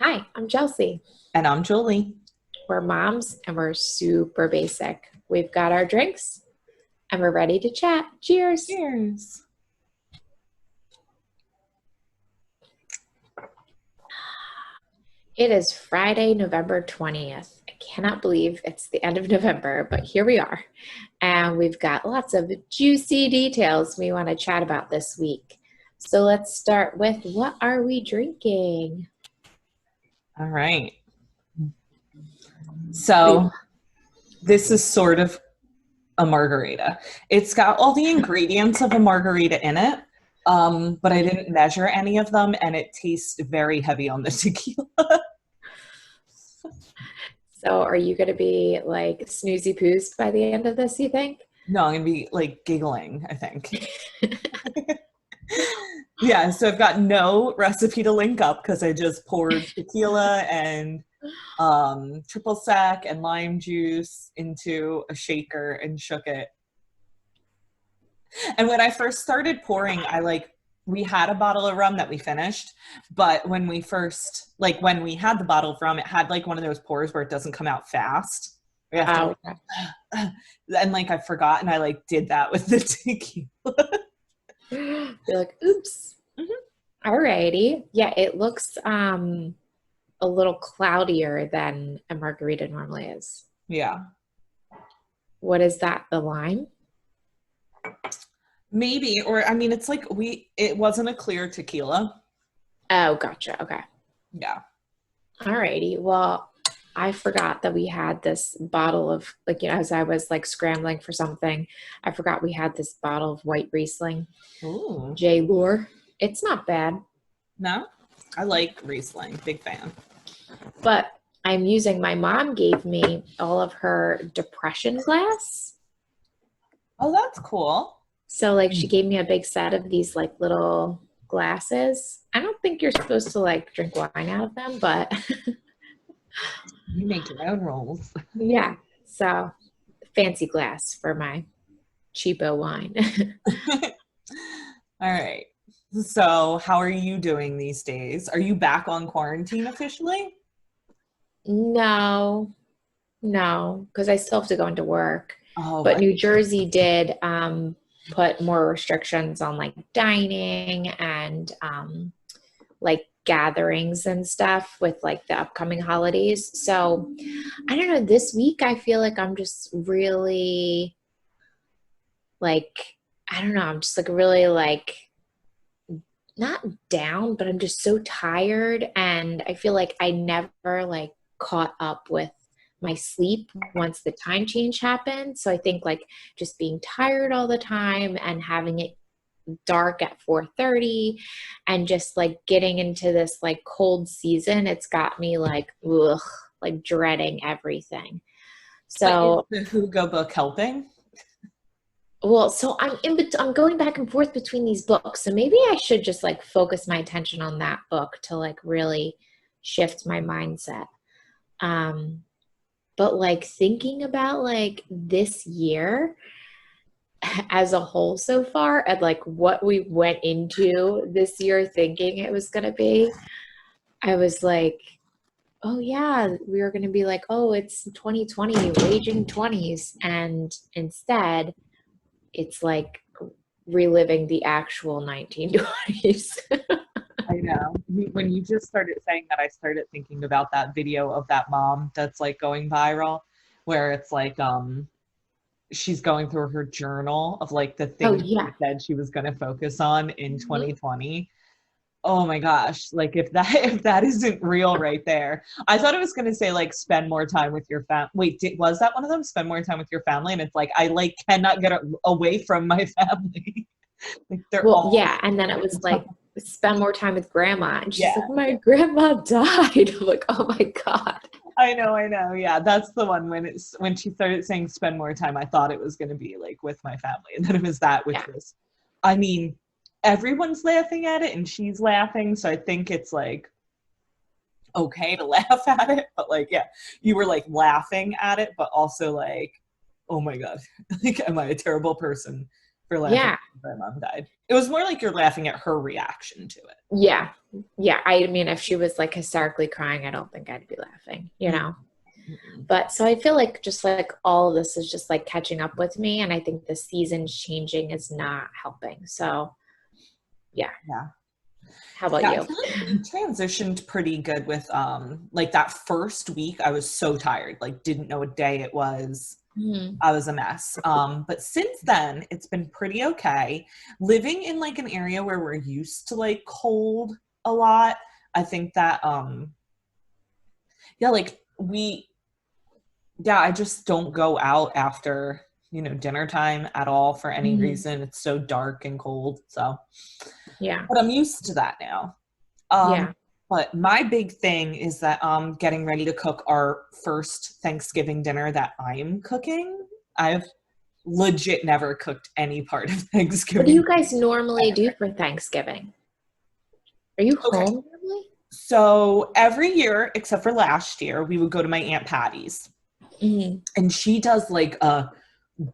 Hi, I'm Chelsea. And I'm Julie. We're moms and we're super basic. We've got our drinks and we're ready to chat. Cheers. Cheers. It is Friday, November 20th. I cannot believe it's the end of November, but here we are. And we've got lots of juicy details we want to chat about this week. So let's start with what are we drinking? All right. Wait, So this is sort of a margarita. It's got all the ingredients of a margarita in it, but I didn't measure any of them, and it tastes very heavy on the tequila. so are you going to be like snoozy poos by the end of this, you think? No, I'm gonna be like giggling, I think. Yeah, so I've got no recipe to link up because I just poured tequila and triple sec and lime juice into a shaker and shook it. And when I first started pouring, we had a bottle of rum that we finished, but when we had the bottle of rum, it had like one of those pours where it doesn't come out fast. We have to Oh, and like I forgot, and I like did that with the tequila. you're like, oops. Mhm. Alrighty. Yeah, it looks a little cloudier than a margarita normally is. Yeah, What is that? The lime? maybe, or I mean, it wasn't a clear tequila. Oh, gotcha. Okay. Yeah. Alrighty. Well, I forgot that we had this bottle of as I was like scrambling for something, I forgot we had this bottle of white Riesling, Ooh. J. Lure. It's not bad, No, I like Riesling. Big fan. but my mom gave me all of her depression glass. Oh, that's cool. So like she gave me a big set of these like little glasses. I don't think you're supposed to like drink wine out of them, but You make your own rules. yeah. So fancy glass for my cheapo wine. All right. So, how are you doing these days? Are you back on quarantine officially? No, no, because I still have to go into work. Oh, But New Jersey did put more restrictions on like dining and like gatherings and stuff with like the upcoming holidays. So I don't know, this week I feel like I'm just really like, I don't know, I'm just like really like not down, but I'm just so tired. And I feel like I never like caught up with my sleep once the time change happened. So I think like just being tired all the time and having it dark at 4:30 and just like getting into this like cold season, it's got me like ugh, like dreading everything. but is So the Hugo book helping? well, so I'm going back and forth between these books. So maybe I should just like focus my attention on that book to like really shift my mindset. Um, but like thinking about like this year as a whole so far and like what we went into this year thinking it was going to be, I was like, oh yeah, we were going to be like, oh, it's 2020, raging 20s. And instead, it's like reliving the actual 1920s. I know. When you just started saying that, I started thinking about that video of that mom that's like going viral, where it's like she's going through her journal of like the Oh things yeah. she said she was going to focus on in Mhm. 2020. Oh my gosh, like if that if that isn't real right there. I thought it was going to say like spend more time with your family. Wait, was that one of them? Spend more time with your family, and it's like I like cannot get away from my family. Like they're Well, all yeah. And then it was like, spend more time with grandma. And she's yeah. like, my grandma died. I'm like, oh my God. I know. Yeah, that's the one when she started saying spend more time, I thought it was going to be like with my family, and then it was that, which Yeah. was, I mean, everyone's laughing at it, and she's laughing, so I think it's like okay to laugh at it, but like, yeah, you were like laughing at it, but also like, oh my god, like, am I a terrible person for laughing Yeah. when my mom died. It was more like you're laughing at her reaction to it. Yeah. Yeah. I mean, if she was like hysterically crying, I don't think I'd be laughing, you know? Mm-mm. But so I feel like just like all of this is just like catching up with me. And I think the seasons changing is not helping. So yeah. Yeah. How about Yeah, I you? feel like we transitioned pretty good with like that first week I was so tired, like didn't know what day it was. Mhm. I was a mess. But since then it's been pretty okay. Living in like an area where we're used to like cold a lot, I think that yeah, like I just don't go out after, dinner time at all for any Mhm. reason. It's so dark and cold. So, Yeah. but I'm used to that now. Um, Yeah. but my big thing is that I'm getting ready to cook our first Thanksgiving dinner that I'm cooking. I've legit never cooked any part of What do you Thanksgiving. guys normally do for Thanksgiving? Are you Okay. home normally? So every year, except for last year, we would go to my Aunt Patty's. Mhm. And she does like a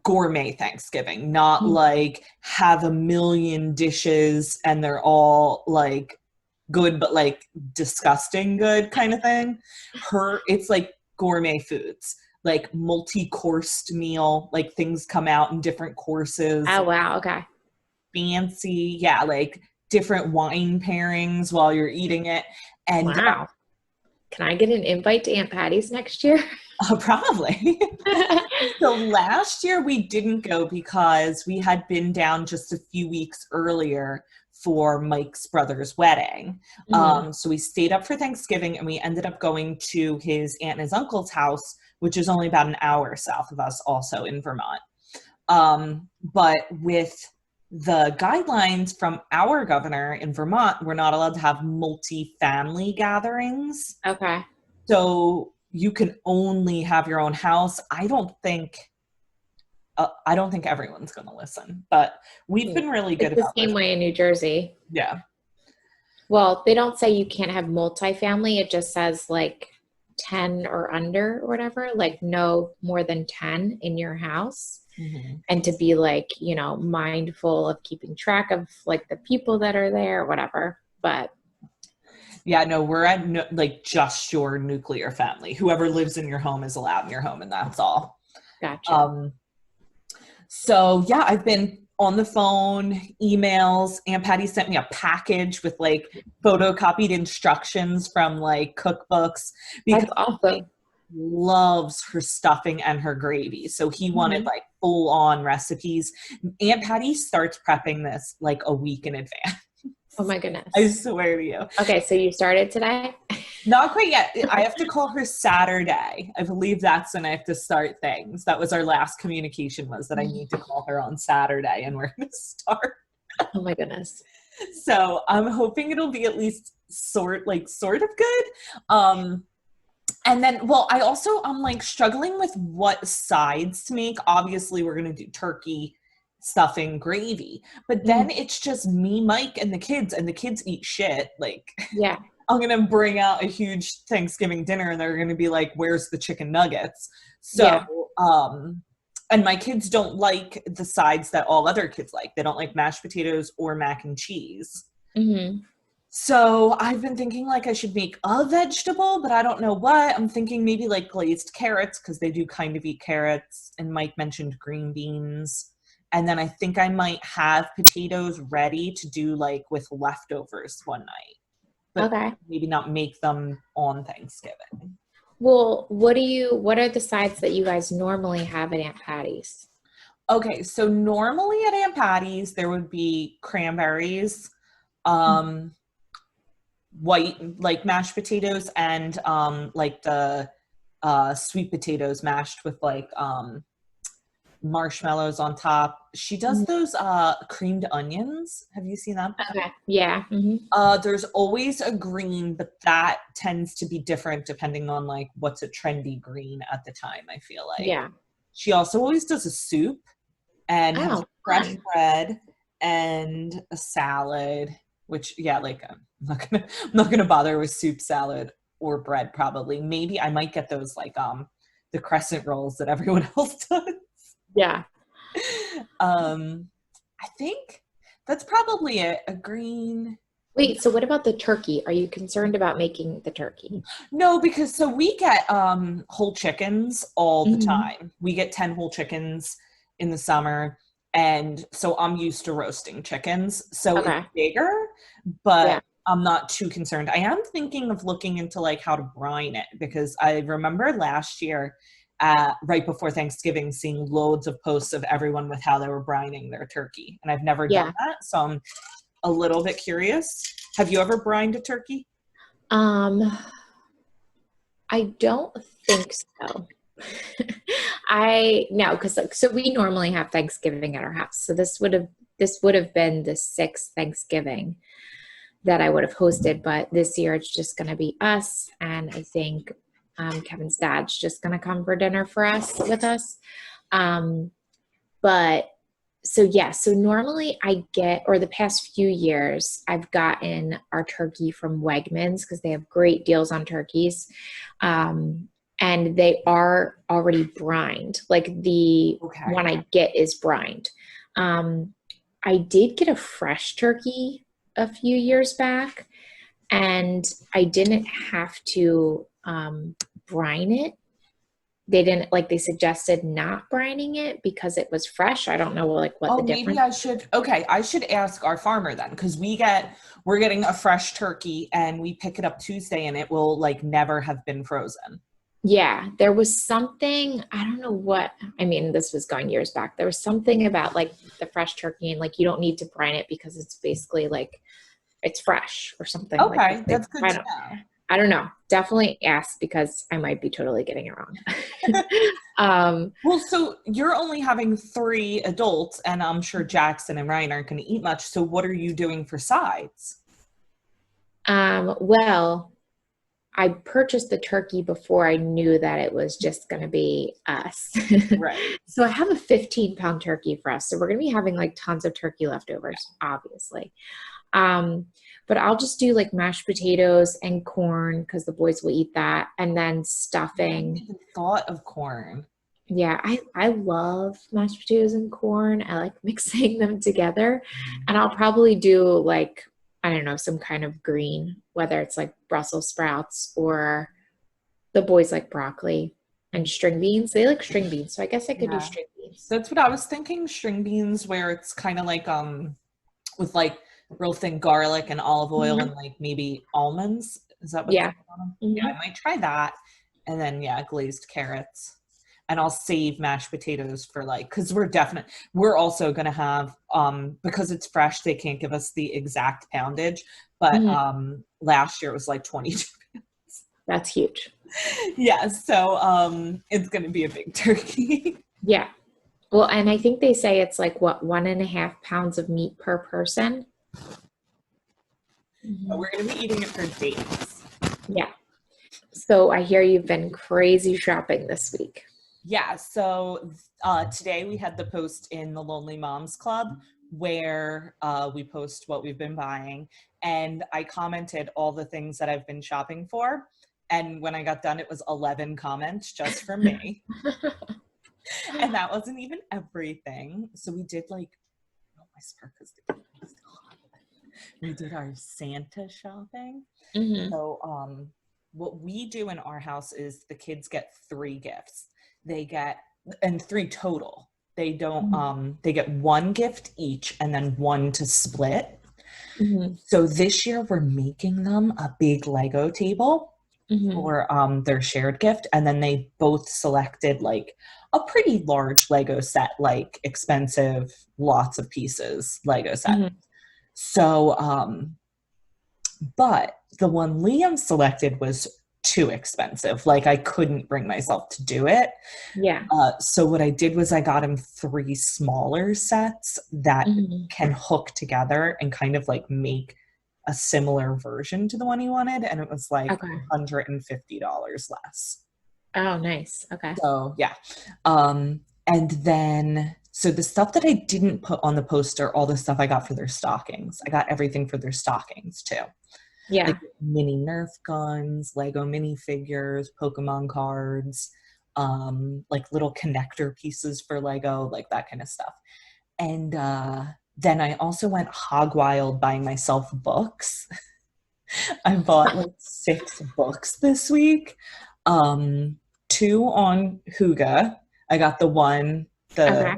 gourmet Thanksgiving, not Mhm. like have a million dishes and they're all like good but like disgusting good kind of thing. It's like gourmet foods, like multi-coursed meal, like things come out in different courses, Oh, wow. Okay. fancy, yeah, like different wine pairings while you're eating it. And Wow. Can I get an invite to Aunt Patty's next year? probably. So last year we didn't go because we had been down just a few weeks earlier for Mike's brother's wedding. Mhm. So we stayed up for Thanksgiving and we ended up going to his aunt and his uncle's house, which is only about an hour south of us, also in Vermont. But with the guidelines from our governor in Vermont, we're not allowed to have multi-family gatherings. Okay. So you can only have your own house. I don't think everyone's going to listen, but we've been really good It's the about same this. way in New Jersey. Yeah. Well, they don't say you can't have multifamily. It just says like 10 or under or whatever, like no more than 10 in your house. Mm-hmm. And to be like, mindful of keeping track of like the people that are there, whatever. But Yeah, no, we're at like just your nuclear family. Whoever lives in your home is allowed in your home, and that's all. gotcha. Um, so yeah, I've been on the phone, emails. Aunt Patty sent me a package with like photocopied instructions from like cookbooks because That's Mike awesome. loves her stuffing and her gravy. So he wanted Mhm. like full on recipes. Aunt Patty starts prepping this like a week in advance. Oh my I goodness. swear to you. Okay, so you started today? Not quite yet. I have to call her Saturday. I believe that's when I have to start things. That was our last communication, was that I need to call her on Saturday and we're going to start. Oh my goodness. So I'm hoping it'll be at least sort of good. And then, well, I'm like struggling with what sides to make. Obviously, we're going to do turkey, stuffing, gravy. But then Mm, it's just me, Mike, and the kids eat shit. Like, yeah. I'm going to bring out a huge Thanksgiving dinner and they're going to be like, where's the chicken nuggets? So, Yeah. and my kids don't like the sides that all other kids like. They don't like mashed potatoes or mac and cheese. Hmm. So I've been thinking like I should make a vegetable, but I don't know what. I'm thinking maybe like glazed carrots because they do kind of eat carrots. And Mike mentioned green beans. And then I think I might have potatoes ready to do like with leftovers one night, but Okay. maybe not make them on Thanksgiving. Well, what are the sides that you guys normally have at Aunt Patty's? Okay, so normally at Aunt Patty's there would be cranberries, um, white like mashed potatoes, and like the sweet potatoes mashed with like marshmallows on top. She does Mhm. those creamed onions. Have you seen that before? Okay. Yeah. Hmm. There's always a green, but that tends to be different depending on like what's a trendy green at the time, I feel like. Yeah. She also always does a soup and has Oh, fresh fun. bread and a salad, which yeah, like I'm not gonna bother with soup, salad, or bread probably. Maybe I might get those like the crescent rolls that everyone else does. Yeah. Um I think that's probably it. A green. Wait, so what about the turkey? Are you concerned about making the turkey? No, because so we get whole chickens all the Mhm. time. We get 10 whole chickens in the summer. And so I'm used to roasting chickens. So it's Okay. bigger, but Yeah. I'm not too concerned. I am thinking of looking into like how to brine it because I remember last year, right before Thanksgiving, seeing loads of posts of everyone with how they were brining their turkey. And I've never done Yeah. that. So I'm a little bit curious. Have you ever brined a turkey? Um, I don't think so. I no, because like so we normally have Thanksgiving at our house. So this would have been the sixth Thanksgiving that I would have hosted, but this year it's just gonna be us, and I think Kevin's dad's just gonna come for dinner for us with us. Um, but so yeah, so normally I get, or the past few years, I've gotten our turkey from Wegmans because they have great deals on turkeys. Um, and they are already brined. Like the Okay. one I get is brined. Um, I did get a fresh turkey a few years back, and I didn't have to brine it. They didn't like, they suggested not brining it because it was fresh. I don't know like what Oh, the maybe difference. I should. Okay, I should ask our farmer then, because we're getting a fresh turkey and we pick it up Tuesday and it will like never have been frozen. Yeah, there was something, I don't know what, I mean, this was going years back. There was something about like the fresh turkey and like you don't need to brine it because it's basically like it's fresh or something like that. Okay, Like, that's good to know. I don't know. Definitely ask because I might be totally getting it wrong. um, Well, so you're only having three adults, and I'm sure Jackson and Ryan aren't going to eat much. So what are you doing for sides? well, I purchased the turkey before I knew that it was just going to be us. Right. So I have a 15-pound turkey for us. So we're going to be having like tons of turkey leftovers, obviously. Um, but I'll just do like mashed potatoes and corn because the boys will eat that, and then I hadn't stuffing. even thought of corn. Yeah, I love mashed potatoes and corn. I like mixing them together. And I'll probably do like, I don't know, some kind of green, whether it's like Brussels sprouts or the boys like broccoli and string beans. They like string beans, so I guess I could do Yeah. string beans. That's what I was thinking, string beans, where it's kind of like with like real thin garlic and olive oil and Mhm. like maybe almonds. Is that what's Yeah. going on? Yeah, I Hmm. might try that. And then yeah, glazed carrots. And I'll save mashed potatoes for like because we're also gonna have because it's fresh, they can't give us the exact poundage, but Hmm. last year it was like 20. That's huge. Yeah, so it's gonna be a big turkey. Yeah. Well, and I think they say it's like what, 1.5 pounds of meat per person. Mhm. We're gonna be eating it for days. Yeah. So I hear you've been crazy shopping this week. Yeah, so today we had the post in the Lonely Moms Club where we post what we've been buying, and I commented all the things that I've been shopping for. And when I got done, it was 11 comments just for me. And that wasn't even everything. So we did like, oh, my spark is still hot. We did our Santa shopping. Hmm. So what we do in our house is the kids get three gifts. They get and three total. They don't they get one gift each and then one to split. Hmm. So this year we're making them a big Lego table Hmm. for their shared gift, and then they both selected like a pretty large Lego set, like expensive, lots of pieces Lego set. Hmm. So but the one Liam selected was too expensive. Like I couldn't bring myself to do it. Yeah. So what I did was I got him three smaller sets that Hmm. can hook together and kind of like make a similar version to the one he wanted. And it was like Okay. $150 less. Oh, nice. Okay. So yeah. And then so the stuff that I didn't put on the poster, all the stuff I got for their stockings. I got everything for their stockings too. Like Yeah. mini Nerf guns, Lego minifigures, Pokemon cards, like little connector pieces for Lego, like that kind of stuff. And Then I also went hog wild buying myself books. I bought like 6 books this week. Um, 2 on Huga. I got the one, Okay.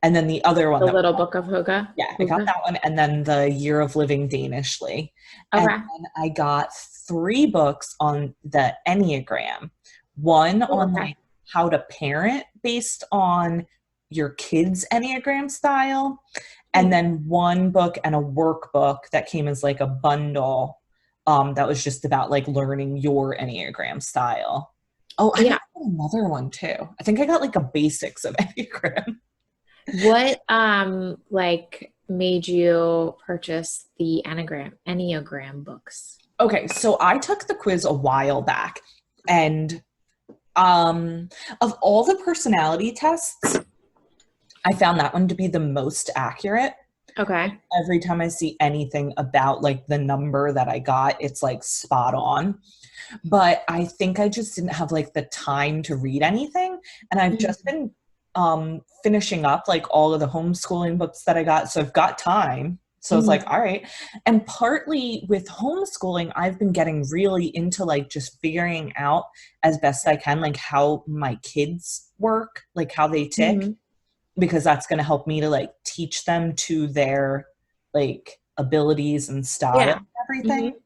and then the other one The that was, Little Book of Huga. yeah, I got Huga. that one, and then the Year of Living Danishly. And Okay. then I got 3 books on the Enneagram. One Oh, on okay. like how to parent based on your kid's Enneagram style, and Hmm. then 1 book and a workbook that came as like a bundle, that was just about like learning your Enneagram style. Oh, I Yeah. might have another one too. I think I got like a basics of Enneagram. What like made you purchase the Enneagram books? Okay, so I took the quiz a while back, and of all the personality tests, I found that one to be the most accurate. Okay. Every time I see anything about like the number that I got, it's like spot on. But I think I just didn't have like the time to read anything. And I've just Mhm. been finishing up like all of the homeschooling books that I got. So I've got time. So it's like, Mhm. all right. And partly with homeschooling, I've been getting really into like just figuring out as best I can, like how my kids work, like how they tick, Mhm. because that's going to help me to like teach them to their like abilities and style Yeah. and everything. Mhm.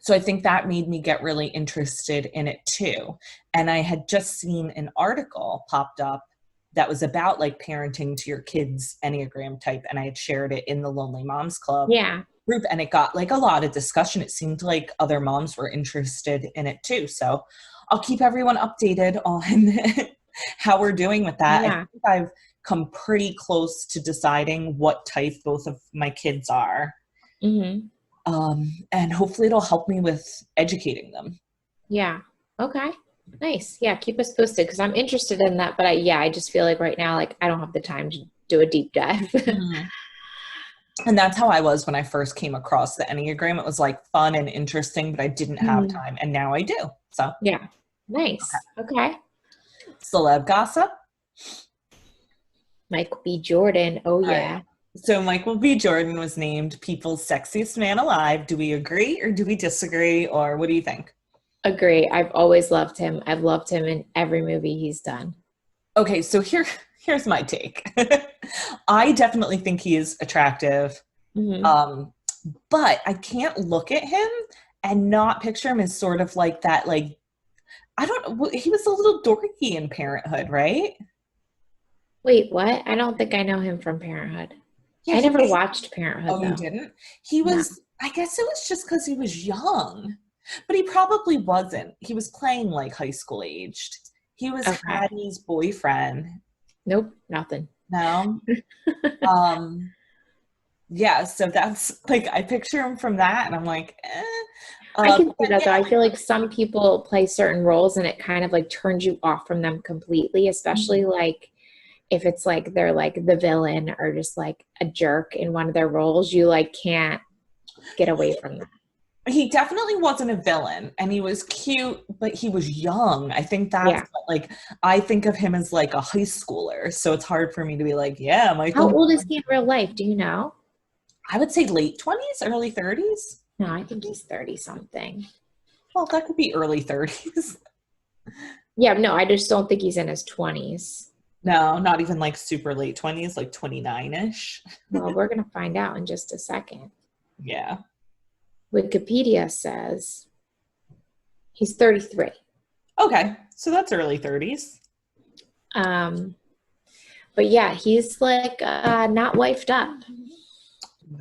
So I think that made me get really interested in it too. And I had just seen an article popped up that was about like parenting to your kids' Enneagram type. And I had shared it in the Lonely Moms Club Yeah. group, and it got like a lot of discussion. It seemed like other moms were interested in it too. So I'll keep everyone updated on how we're doing with that. I Yeah. think I've come pretty close to deciding what type both of my kids are. Mhm. And hopefully it'll help me with educating them. Yeah. Okay. Nice. Yeah, keep us posted because I'm interested in that, but I just feel like right now like I don't have the time to do a deep dive. Mhm. And that's how I was when I first came across the Enneagram. It was like fun and interesting, but I didn't have Mhm. time. And now I do. So, Yeah. Nice. Okay. celeb gossip. Michael B. Jordan. Oh All right. yeah. So Michael B. Jordan was named People's Sexiest Man Alive. Do we agree or do we disagree, or what do you think? Agree. I've always loved him. I've loved him in every movie he's done. Okay, so here's my take. I definitely think he is attractive. Hmm. Um, but I can't look at him and not picture him as sort of like that, like, I don't know, he was a little dorky in Parenthood, right? Wait, what? I don't think I know him from Parenthood. Yeah, I he never was. watched Parenthood Oh, you though. didn't? He No. was, I guess it was just because he was young, but he probably wasn't. He was playing like high school aged. He was Okay. Hattie's boyfriend. Nope, nothing. No. Um, yeah, so that's like I picture him from that and I'm like, eh. I can But see then, that though. yeah, I like feel like some people play certain roles and it kind of like turns you off from them completely, especially like if it's like they're like the villain or just like a jerk in one of their roles, you like can't get away from that. he definitely wasn't a villain and he was cute, but he was young. I think that's Yeah. what, like, I think of him as like a high schooler. So it's hard for me to be like, yeah, How Michael. old is he in real life? Do you know? I would say late 20s, early 30s. No, I think he's 30 something. Well, that could be early 30s. Yeah, no, I just don't think he's in his 20s. No, not even like super late 20s, like 29-ish. Well, we're going to find out in just a second. Yeah. Wikipedia says he's 33. Okay. So that's early 30s. Um, but yeah, he's like not wifed up.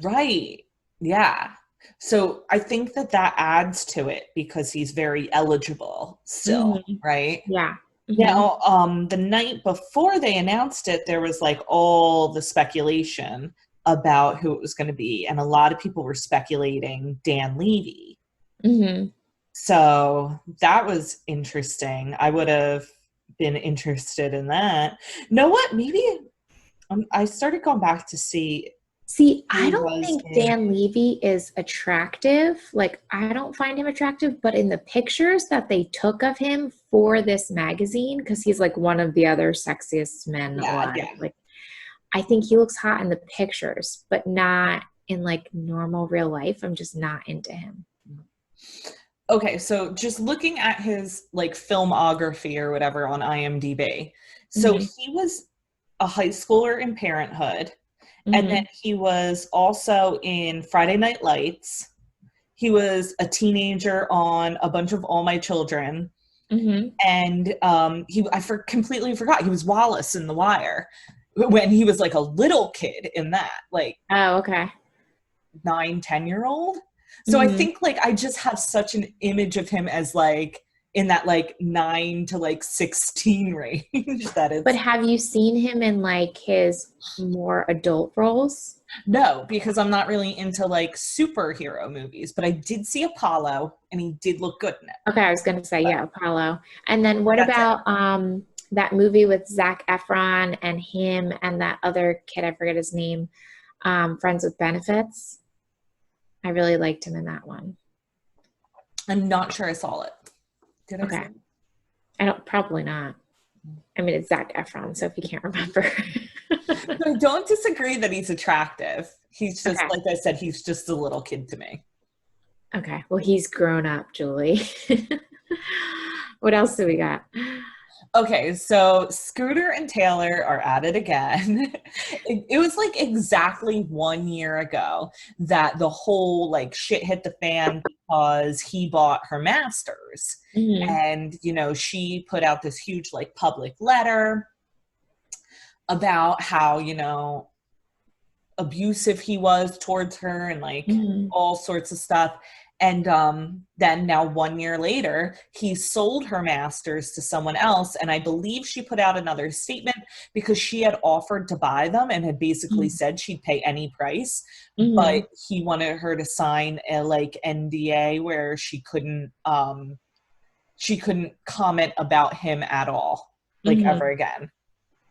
Right. Yeah. So I think that that adds to it because he's very eligible still, Hmm. right? Yeah. Hmm. Now, the night before they announced it, there was like all the speculation about who it was going to be, and a lot of people were speculating Dan Levy. Hmm. So that was interesting. I would have been interested in that. Know what? Maybe I started going back to see See, I who don't was think in. Dan Levy is attractive. Like, I don't find him attractive, but in the pictures that they took of him for this magazine, because he's like one of the other sexiest men Yeah, alive, yeah. like I think he looks hot in the pictures, but not in like normal real life. I'm just not into him. Okay, so just looking at his like filmography or whatever on IMDb. So Hmm. he was a high schooler in Parenthood, and then Hmm. he was also in Friday Night Lights. He was a teenager on a bunch of All My Children, Hmm. and completely forgot he was Wallace in The Wire when he was like a little kid in that, like Oh, okay. 9, 10-year-old. So I Hmm. think like I just have such an image of him as like in that like 9 to like 16 range that But it's have you seen him in like his more adult roles? no, because I'm not really into like superhero movies, but I did see Apollo and he did look good in it. Okay, I was gonna say, But yeah, Apollo. And then what that's it. about that movie with Zac Efron and him and that other kid, I forget his name, Friends with Benefits? I really liked him in that one. I'm not sure I saw it. Did I see Okay. it? I don't, probably not. I mean, it's Zac Efron, so if you can't remember. I don't disagree that he's attractive. He's just, Okay. like I said, he's just a little kid to me. Okay. Well, he's grown up, Julie. What else do we got? Okay, so Scooter and Taylor are at it again. It was like exactly 1 year ago that the whole like shit hit the fan because he bought her masters. Hmm. And, she put out this huge like public letter about how, abusive he was towards her and like Hmm. all sorts of stuff. And then now 1 year later, he sold her masters to someone else. And I believe she put out another statement because she had offered to buy them and had basically said she'd pay any price. Hmm. But he wanted her to sign a like NDA where she couldn't comment about him at all, like ever Hmm. again.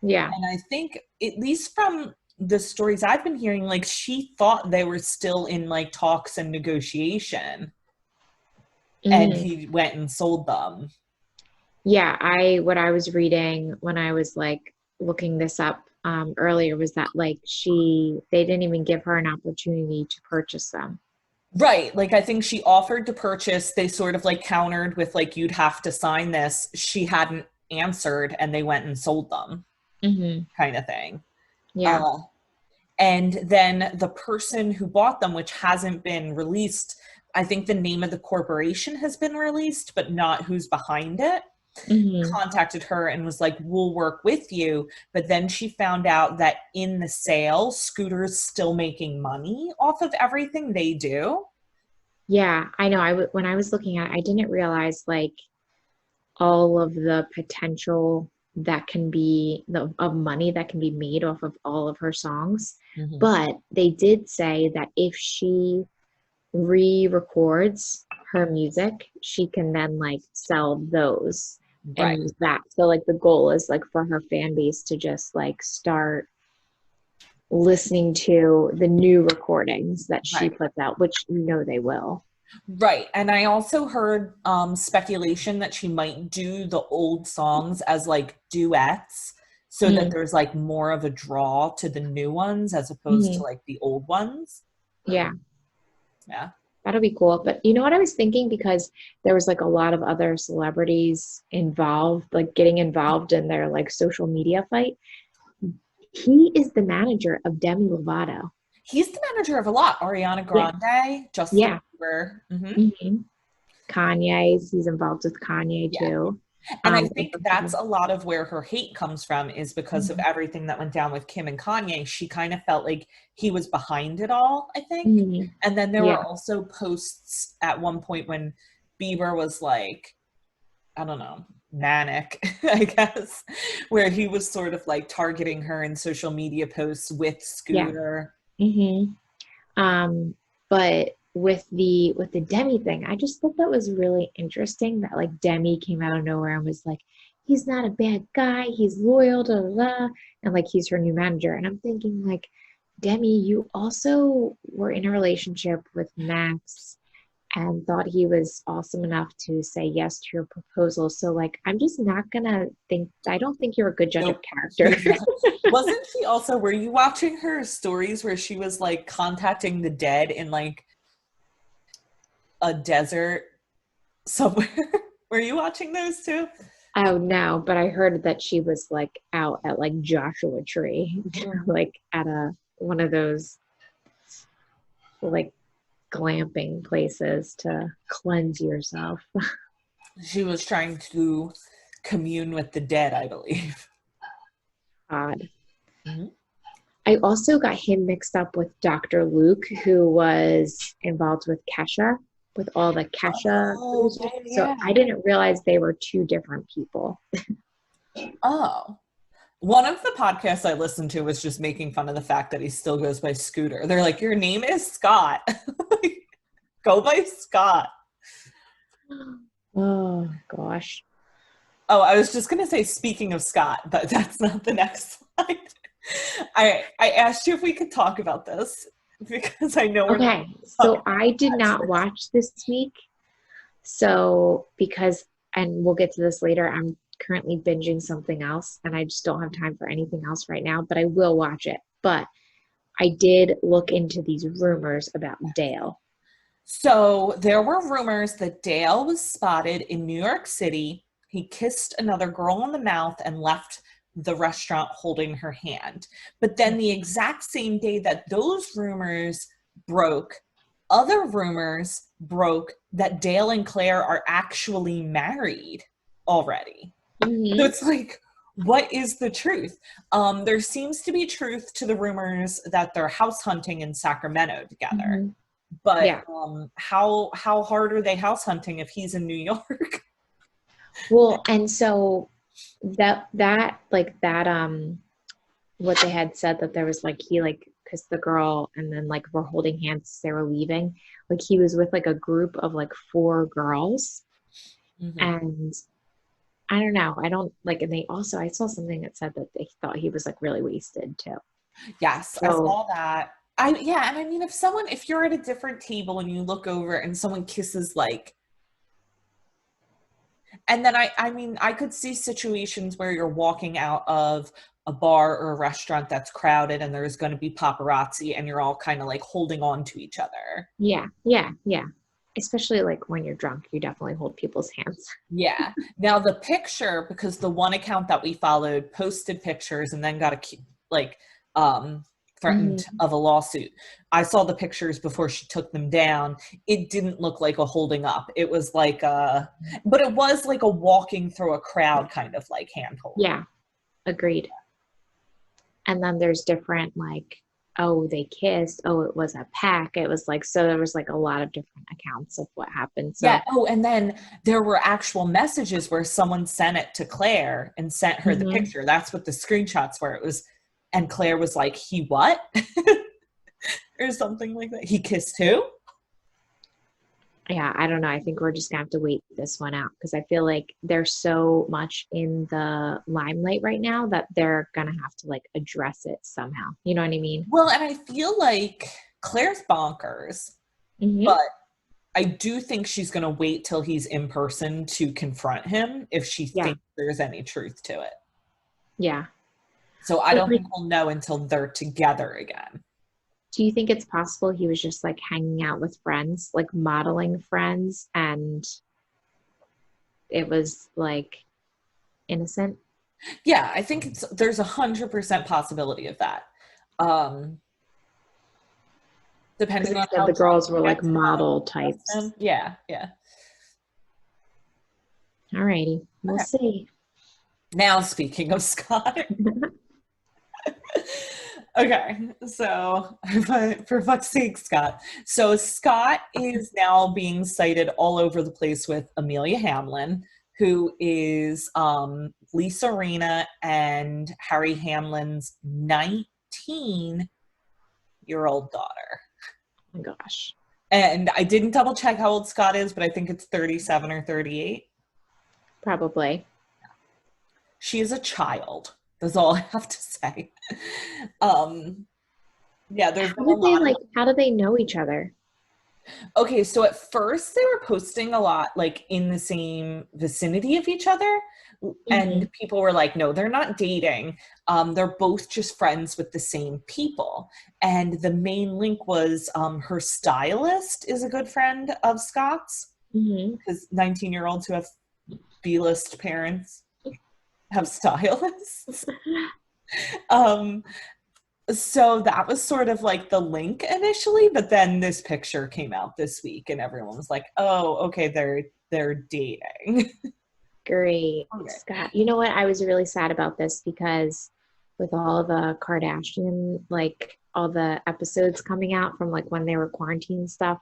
Yeah. And I think, at least from the stories I've been hearing, like she thought they were still in like talks and negotiation, and Hmm. he went and sold them. Yeah, what I was reading when I was like looking this up earlier was that like they didn't even give her an opportunity to purchase them. Right. Like I think she offered to purchase. They sort of like countered with like, you'd have to sign this. She hadn't answered and they went and sold them, Hmm. kind of thing. Yeah. Uh, and then the person who bought them, which hasn't been released, I think the name of the corporation has been released, but not who's behind it, Hmm. contacted her and was like, we'll work with you. But then she found out that in the sale, Scooter's still making money off of everything they do. Yeah, I know. When I was looking at it, I didn't realize like all of the potential that can be of money that can be made off of all of her songs. Mm-hmm. But they did say that if she re-records her music, she can then like sell those and Right, use that. So like the goal is like for her fan base to just like start listening to the new recordings that she right, puts out, which you know they will. right. And I also heard speculation that she might do the old songs as like duets so that Mm-hmm. there's like more of a draw to the new ones as opposed to Mm-hmm. like the old ones. Yeah. Yeah. That'll be cool. But you know what I was thinking? Because there was like a lot of other celebrities involved, like getting involved in their like social media fight. He is the manager of Demi Lovato. He's the manager of a lot. Ariana Yeah. Grande, Justin Yeah. Bieber. Hmm. He's involved with Kanye Yeah. too. And I A think bunch that's of- a lot of where her hate comes from, is because of Mhm. everything that went down with Kim and Kanye. She kind of felt like he was behind it all, I think. Mhm. And then there were Yeah. also posts at one point when Bieber was like, I don't know, manic, I guess, where he was sort of like targeting her in social media posts with Yeah. Scooter. Hmm. But with the Demi thing, I just thought that was really interesting that like Demi came out of nowhere and was like, he's not a bad guy, he's loyal, da, da, da, and like he's her new manager. And I'm thinking like, Demi, you also were in a relationship with Max and thought he was awesome enough to say yes to your proposal. So like, I'm just not gonna think, I don't think you're a good judge of Nope. character. Wasn't she also, were you watching her stories where she was like contacting the dead in like a desert somewhere? Were you watching those too? Oh no, but I heard that she was like out at like Joshua Tree, like at one of those like glamping places to cleanse yourself. She was trying to commune with the dead, I believe. Odd. Mm-hmm. I also got him mixed up with Dr. Luke, who was involved with Kesha, with all the Kesha Oh, producers. So yeah. I didn't realize they were two different people. Oh. One of the podcasts I listened to was just making fun of the fact that he still goes by Scooter. They're like, your name is Scott. Go by Scott. Oh gosh. Oh, I was just going to say, speaking of Scott, but that's not the next slide. I asked you if we could talk about this because I know we're not Okay, so I did not watch this week. So because, and we'll get to this later, I'm currently binging something else and I just don't have time for anything else right now, but I will watch it. But I did look into these rumors about Dale. So there were rumors that Dale was spotted in New York City. He kissed another girl on the mouth and left the restaurant holding her hand. But then the exact same day that those rumors broke, other rumors broke that Dale and Claire are actually married already. Mm-hmm. So it's like, what is the truth? There seems to be truth to the rumors that they're house hunting in Sacramento together. Mm-hmm. But Yeah. how hard are they house hunting if he's in New York? Well, and so that what they had said that there was like he like kissed the girl and then like were holding hands as they were leaving. Like he was with like a group of like four girls. Mm-hmm. And I don't know. I don't like, and I saw something that said that they thought he was like really wasted too. Yes, I saw that. And I mean, if you're at a different table and you look over and someone kisses like, and then I mean, I could see situations where you're walking out of a bar or a restaurant that's crowded and there's going to be paparazzi and you're all kind of like holding on to each other. Yeah, yeah, yeah. Especially like when you're drunk, you definitely hold people's hands. Yeah. Now the picture, because the one account that we followed posted pictures and then got threatened Mm-hmm. of a lawsuit. I saw the pictures before she took them down. It didn't look like a holding up. It was like but it was like a walking through a crowd kind of like hand holding. Yeah, agreed. And then there's different like, oh, they kissed. Oh, it was a pack. It was like, so there was like a lot of different accounts of what happened. So, yeah. Oh, and then there were actual messages where someone sent it to Claire and sent her the picture. That's what the screenshots were. It was, and Claire was like, he what? Or something like that. He kissed who? yeah, I don't know. I think we're just gonna have to wait this one out because I feel like they're so much in the limelight right now that they're gonna have to like address it somehow. You know what I mean? Well, and I feel like Claire's bonkers, but I do think she's going to wait till he's in person to confront him if she thinks there's any truth to it. Yeah. So I don't think we'll know until they're together again. Do you think it's possible he was just like hanging out with friends, like modeling friends, and it was like innocent? Yeah, I think there's 100% possibility of that. Depending on how the girls were like model types. Yeah, yeah. Alrighty, we'll see. Now, speaking of Scott. Okay, so for fuck's sake, Scott. So Scott is now being cited all over the place with Amelia Hamlin, who is Lisa Rinna and Harry Hamlin's 19-year-old daughter. Oh my gosh. And I didn't double check how old Scott is, but I think it's 37 or 38. Probably. She is a child. That's all I have to say. Yeah, there's how do they know each other? Okay, so at first they were posting a lot like in the same vicinity of each other. Hmm. And people were like, no, they're not dating. They're both just friends with the same people. And the main link was her stylist is a good friend of Scott's Hmm. because 19-year-olds who have B-list parents have stylists. Um, so that was sort of like the link initially, but then this picture came out this week and everyone was like, oh, okay, they're dating. Great. Okay. Scott, you know what? I was really sad about this because with all the Kardashian, like all the episodes coming out from like when they were quarantine stuff,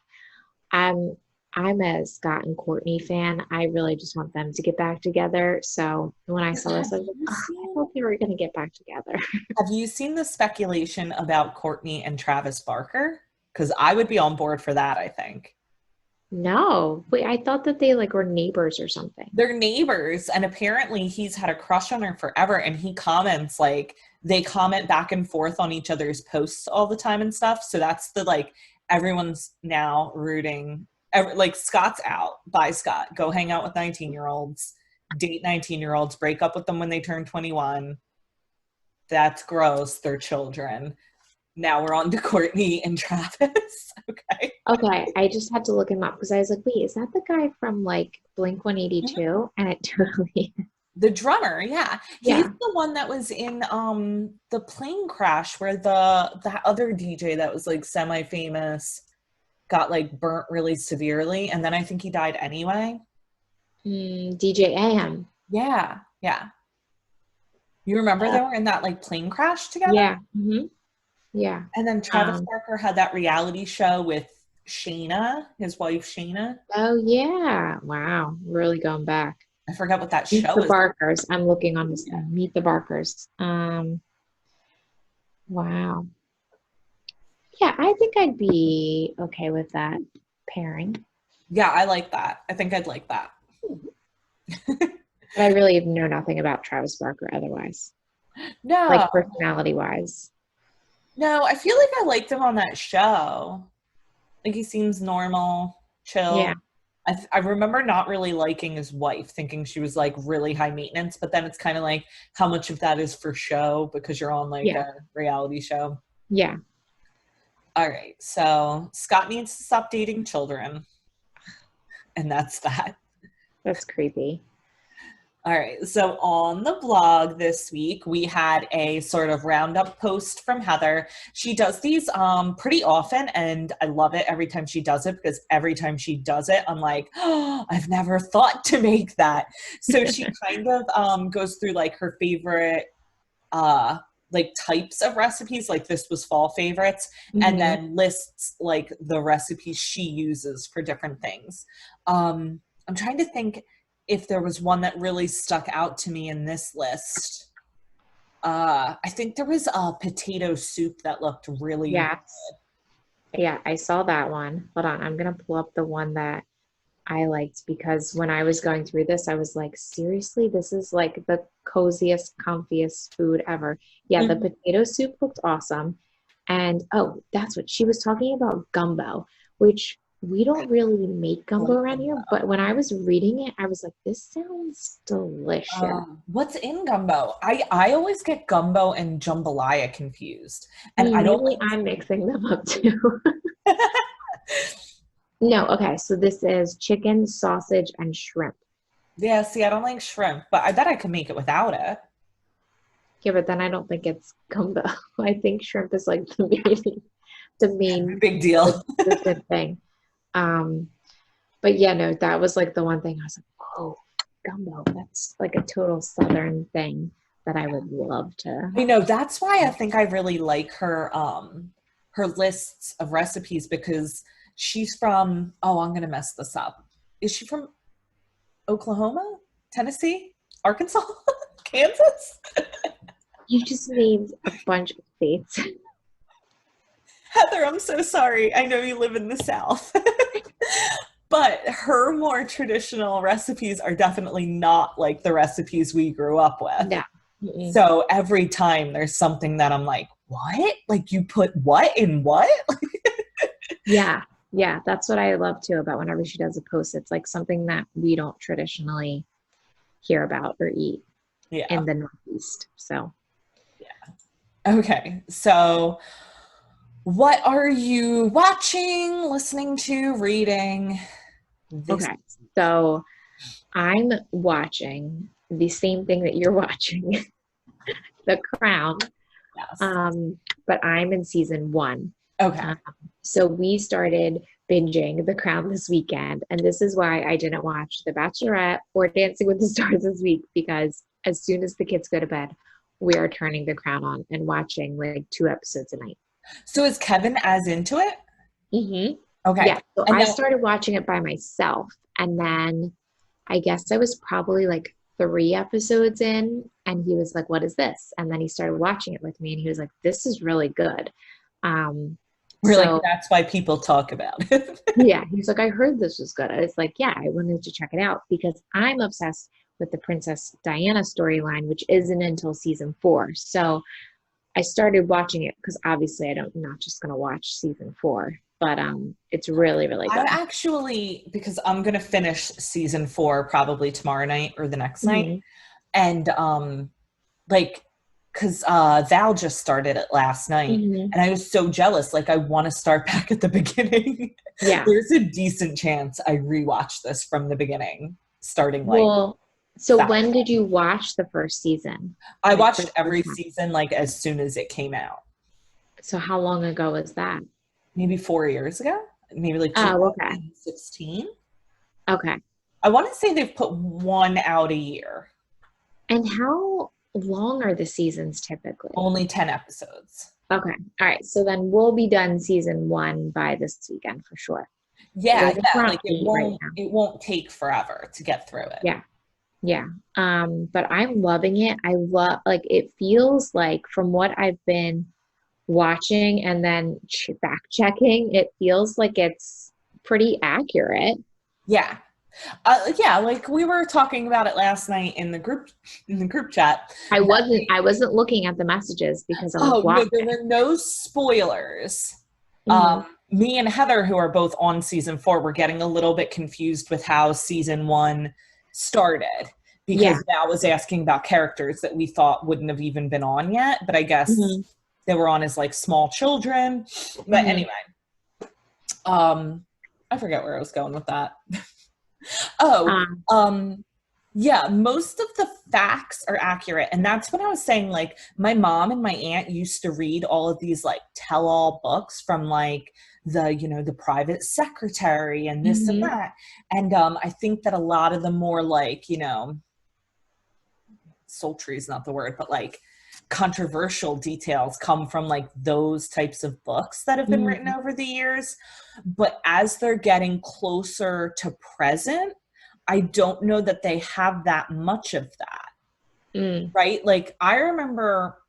I'm I'm a Scott and Courtney fan. I really just want them to get back together. So when I saw this, Have I was like, you oh, I seen thought they were going to get back together. have you seen the speculation about Courtney and Travis Barker? Because I would be on board for that, I think. No, wait, I thought that they like were neighbors or something. They're neighbors, and apparently he's had a crush on her forever, and he comments like they comment back and forth on each other's posts all the time and stuff. So that's the like everyone's now rooting like Scott's out. Bye, Scott. Go hang out with 19-year-olds, date 19-year-olds, break up with them when they turn 21. That's gross. They're children. Now we're on to Courtney and Travis. Okay. Okay, I just had to look him up because I was like, wait, is that the guy from like Blink Mhm. 182? And it totally, The drummer, yeah. He's yeah. the one that was in the plane crash where the other DJ that was like semi-famous got like burnt really severely and then I think he died anyway. DJ AM. Yeah. Yeah. You remember Uh, they were in that like plane crash together? yeah. Yeah. And then Travis Um, Barker had that reality show with Shayna, his wife Shayna. oh yeah. Wow. Really going back. I forgot what that Meet show the is. Barkers. I'm looking on this Yeah. thing. Meet the Barkers. Wow. Yeah, I think I'd be okay with that pairing. Yeah, I like that. I think I'd like that. But I really know nothing about Travis Barker otherwise, No, like personality wise. no, I feel like I liked him on that show. Like he seems normal, Yeah. chill. I remember not really liking his wife, thinking she was like really high maintenance, but then it's kind of like how much of that is for show because you're on like Yeah. a reality show. Yeah. All right, so Scott needs to stop dating children, and that's that. That's creepy. All right, so on the blog this week, we had a sort of roundup post from Heather. She does these pretty often, and I love it every time she does it because every time she does it, I'm like, oh, I've never thought to make that. So she kind of goes through like her favorite like types of recipes, like this was fall favorites, and Hmm. then lists like the recipes she uses for different things. I'm trying to think if there was one that really stuck out to me in this list. I think there was a potato soup that looked really. Yes. Yeah, I saw that one. Hold on. I'm gonna pull up the one that I liked because when I was going through this, I was like, seriously, this is like the coziest, comfiest food ever. Yeah, the Mhm. potato soup looked awesome. And oh, that's what she was talking about, gumbo, which we don't really make gumbo Like around here. But when I was reading it, I was like, this sounds delicious. what's in gumbo? I always get gumbo and jambalaya confused, and I don't Maybe I'm mixing them up too. like. No, okay, so this is chicken, sausage, and shrimp. Yeah, see, I don't like shrimp, but I bet I could make it without it. Yeah, but then I don't think it's gumbo. I think shrimp is like the main Big deal. consistent thing. Um, but yeah, no, that was like the one thing I was like, whoa, gumbo. That's like a total southern thing that I would love to. I know that's why I think I really like her lists of recipes because she's from, oh, I'm gonna mess this up. Is she from Oklahoma? Tennessee? Arkansas? Kansas? You just named a bunch of states. Heather, I'm so sorry. I know you live in the South. But her more traditional recipes are definitely not like the recipes we grew up with. No. Mm-mm. So every time there's something that I'm like, what? Like you put what in what? Yeah. Yeah, that's what I love too about whenever she does a post. It's like something that we don't traditionally hear about or eat Yeah. in the Northeast. So, Okay. So what are you watching, listening to, reading this? okay. So I'm watching the same thing that you're watching, The Crown. Yes. But I'm in season one. Okay. Um, so we started binging The Crown this weekend, and this is why I didn't watch The Bachelorette or Dancing with the Stars this week, because as soon as the kids go to bed, we are turning The Crown on and watching like 2 episodes a night. So is Kevin as into it? Mm-hmm. Okay. Yeah, so And I now, started watching it by myself, and then I guess I was probably like 3 episodes in, and he was like, "What is this?" And then he started watching it with me, and he was like, "This is really good." Um, we're like, so that's why people talk about it. yeah, he's like, "I heard this was good." I was like, "Yeah, I wanted to check it out because I'm obsessed with the Princess Diana storyline, which isn't until season 4." So I started watching it because obviously I'm not just gonna watch season 4, but it's really, really I'm good. actually, because I'm gonna finish season 4 probably tomorrow night or the next night. Mhm. And like, because Val just started it last night, Mhm. and I was so jealous. Like, I want to start back at the beginning. Yeah. There's a decent chance I rewatch this from the beginning, starting like Well, so that. when did you watch the first season? I Like for watched the first every time? season like as soon as it came out, So how long ago was that? maybe 4 years ago, maybe like Oh, okay. 2016. Okay. I want to say they've put one out a year, And how long are the seasons typically? only 10 episodes. Okay. All right. So then we'll be done season one by this weekend for sure. Because I Yeah, think yeah, we're on like it 8 right won't now. it won't take forever to get through it. Yeah. Yeah. But I'm loving it. I love like it feels like from what I've been watching and then back checking, it feels like it's pretty accurate. Yeah. Yeah, like we were talking about it last night in the group chat. I wasn't looking at the messages because I was Oh no, there watching. were no spoilers. Hmm. Me and Heather, who are both on season 4, were getting a little bit confused with how season 1 started, Yeah. because Val was asking about characters that we thought wouldn't have even been on yet, but I guess Hmm. they were on as like small children. But Hmm. anyway, um, I forget where I was going with that. Oh, Um, yeah, most of the facts are accurate. And that's when I was saying, like, my mom and my aunt used to read all of these, like, tell all books from, like, the private secretary and this and mhm. that. And I think that a lot of the more, like, sultry is not the word, but like controversial details come from like those types of books that have been written Mhm. over the years. But as they're getting closer to present, I don't know that they have that much of that, Mm. right? Like I remember,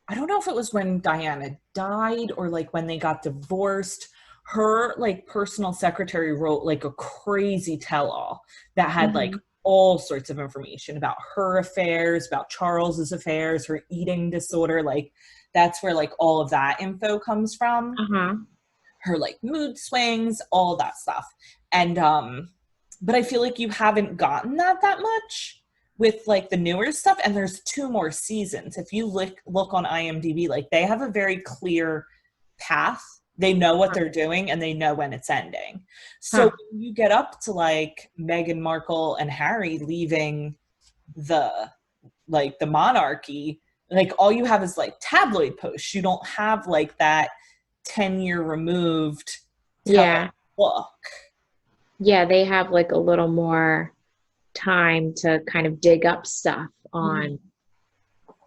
I don't know if it was when Diana died or like when they got divorced. Her like personal secretary wrote like a crazy tell-all that had like Mhm. all sorts of information about her affairs, about Charles's affairs, her eating disorder. Like that's where like all of that info comes from. Uh-huh. Her like mood swings, all that stuff. And but I feel like you haven't gotten that much with like the newer stuff, and there's 2 more seasons. If you look on IMDb, like they have a very clear path. They know what they're doing and they know when it's ending. So Huh. when you get up to like Meghan Markle and Harry leaving the the monarchy, like all you have is like tabloid posts. You don't have like that 10-year removed tell Yeah. book. Yeah, they have like a little more time to kind of dig up stuff Mhm. on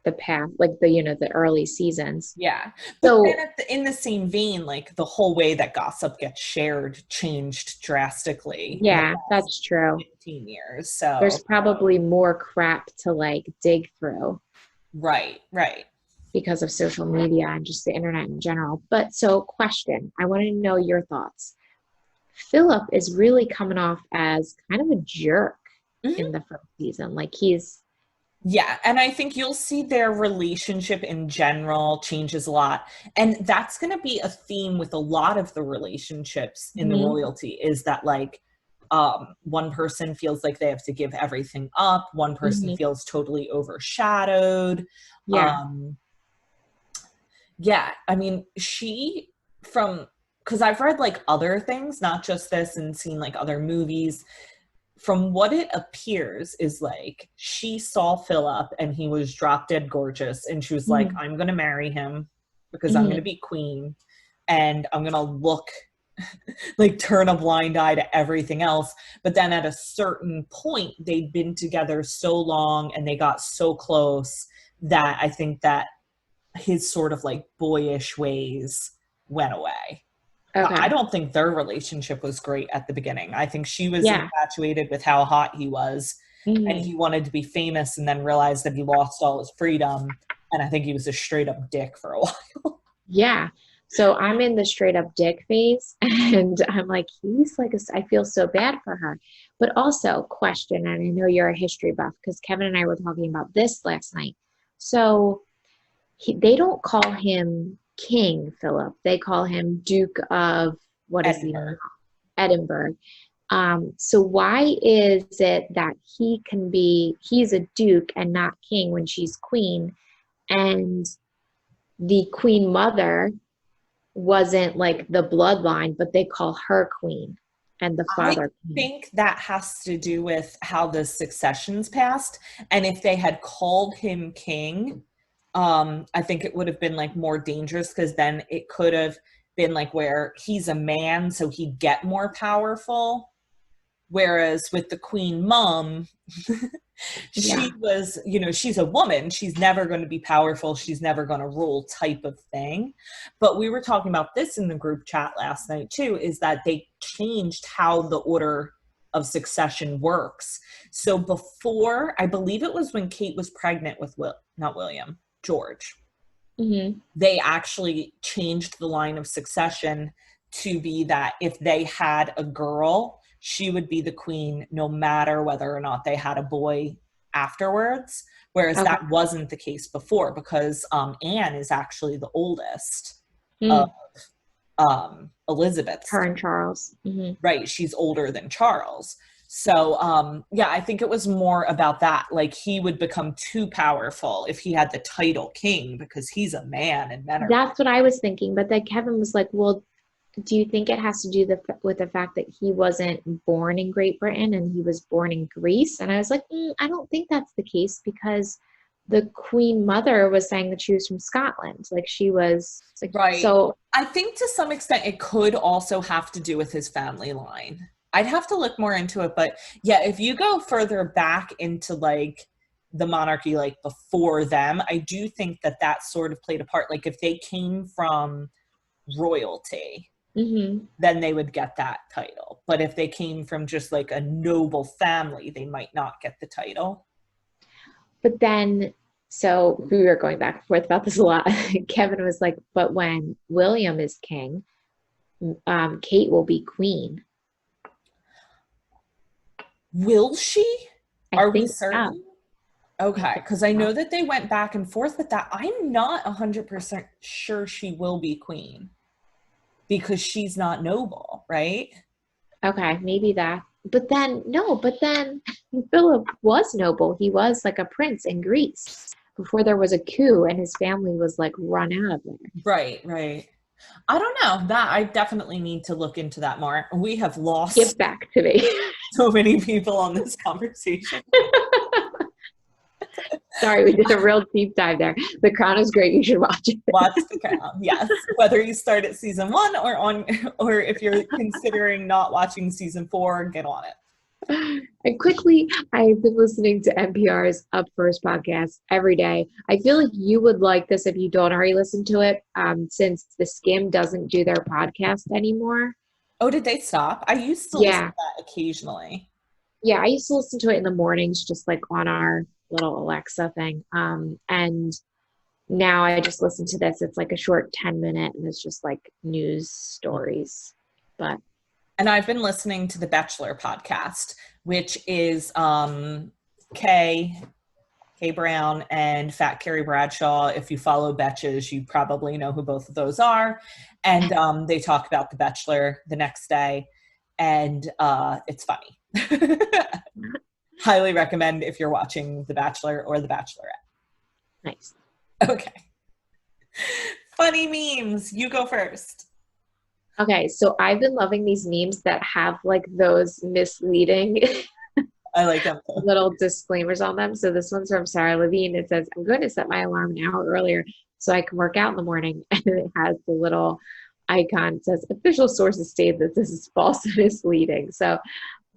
the path, like the early seasons. Yeah. But then So, in the same vein, like the whole way that gossip gets shared changed drastically in the yeah, past that's true. 15 years. So, There's probably more crap to like dig through right, right. because of social media and just the internet in general. But so, question, I want to know your thoughts. Philip is really coming off as kind of a jerk Mhm. in the first season. Like he's Yeah, and I think you'll see their relationship in general changes a lot. And that's going to be a theme with a lot of the relationships in the Hmm. royalty is that like one person feels like they have to give everything up, one person Hmm. feels totally overshadowed. Yeah. Um yeah, I mean, she from because I've read like other things, not just this, and seen like other movies from what it appears is like she saw Philip and he was drop dead gorgeous and she was like, Hmm. I'm gonna marry him because I'm gonna Hmm. be queen and I'm gonna look like turn a blind eye to everything else. But then at a certain point they'd been together so long and they got so close that I think that his sort of like boyish ways went away. But I Okay. don't think their relationship was great at the beginning. I think she was Yeah. infatuated with how hot he was, and Hmm. he wanted to be famous and then realized that he lost all his freedom. And I think he was a straight up dick for a while. Yeah. So I'm in the straight up dick phase, and I'm like, he's like, I feel so bad for her. But also, question, and I know you're a history buff because Kevin and I were talking about this last night. So they don't call him King Philip, they call him Duke of what is he now? Edinburgh. Edinburgh. So why is it that he's a duke and not king when she's queen, and the queen mother wasn't like the bloodline, but they call her queen and the I father king. think that has to do with how the successions passed. And if they had called him king, I think it would have been like more dangerous because then it could have been like where he's a man, so he'd get more powerful. Whereas with the queen mom, Yeah. she was, she's a woman. She's never going to be powerful. She's never going to rule type of thing. But we were talking about this in the group chat last night too, is that they changed how the order of succession works. So before, I believe it was when Kate was pregnant with not William, George, Hmm. they actually changed the line of succession to be that if they had a girl, she would be the queen no matter whether or not they had a boy afterwards. Whereas Okay. that wasn't the case before because Anne is actually the oldest of Mm. Elizabeth's Her kids, and Charles. Hmm. right? She's older than Charles. So, yeah, I think it was more about that. Like he would become too powerful if he had the title king because he's a man and men are. That's what I was thinking. But then Kevin was like, well, do you think it has to do with the fact that he wasn't born in Great Britain and he was born in Greece? And I was like, I don't think that's the case because the Queen Mother was saying that she was from Scotland. Like she was like, Right. so I think to some extent it could also have to do with his family line. I'd have to look more into it, but yeah, if you go further back into like the monarchy, like before them, I do think that that sort of played a part. Like if they came from royalty, mhm. then they would get that title. But if they came from just like a noble family, they might not get the title. But then, so we were going back and forth about this a lot. Kevin was like, but when William is king, Kate will be queen. Will she? I Are we think so. certain? I Okay, think because I so. know that they went back and forth with that. I'm not 100% sure she will be queen because she's not noble, right? Okay, maybe that. But then, no, but then Philip was noble. He was like a prince in Greece before there was a coup and his family was like run out of there. Right, right. I don't know. That I definitely need to look into that more. We have lost Get back to me. so many people on this conversation. Sorry, we did a real deep dive there. The Crown is great. You should watch it. Watch The Crown. Yes, whether you start at season 1 or on, or if you're considering not watching season 4, get on it. And quickly, I've been listening to NPR's Up First podcast every day. I feel like you would like this if you don't already listen to it, since The Skim doesn't do their podcast anymore. Oh, did they stop? I used to listen to Yeah. that occasionally. Yeah. I used to listen to it in the mornings, just like on our little Alexa thing. And now I just listen to this. It's like a short 10 minute and it's just like news stories. But And I've been listening to the Bachelor podcast, which is Kay Kay Brown and Fat Carrie Bradshaw. If you follow Betches, you probably know who both of those are. And they talk about The Bachelor the next day, and it's funny. Highly recommend if you're watching The Bachelor or The Bachelorette. Nice. Okay. Funny memes. You go first. Okay, so I've been loving these memes that have like those misleading I like them. little disclaimers on them. So this one's from Sarah Levine. It says, I'm going to set my alarm an hour earlier so I can work out in the morning. And it has the little icon. It says, official sources state that this is false and misleading. So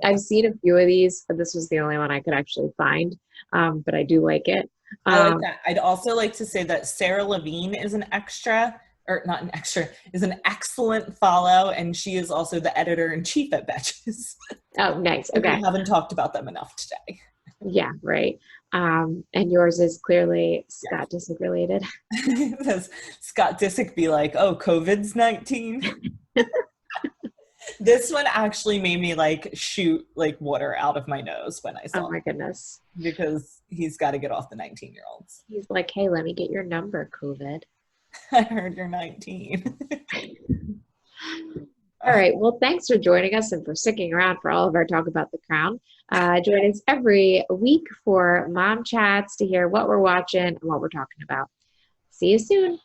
I've seen a few of these, but this was the only one I could actually find. But I do like it. I like that. I'd also like to say that Sarah Levine is an extra, or not an extra, is an excellent follow, and she is also the editor-in-chief at Betches. Oh, nice. Okay. We haven't talked about them enough today. Yeah, right. And yours is clearly Scott Disick related. Does Scott Disick be like, oh, COVID's 19? This one actually made me like shoot like water out of my nose when I saw Oh my goodness. because he's got to get off the 19-year-olds. He's like, hey, let me get your number, COVID. I heard you're 19. All right. Well, thanks for joining us and for sticking around for all of our talk about The Crown. Join us every week for Mom Chats to hear what we're watching and what we're talking about. See you soon.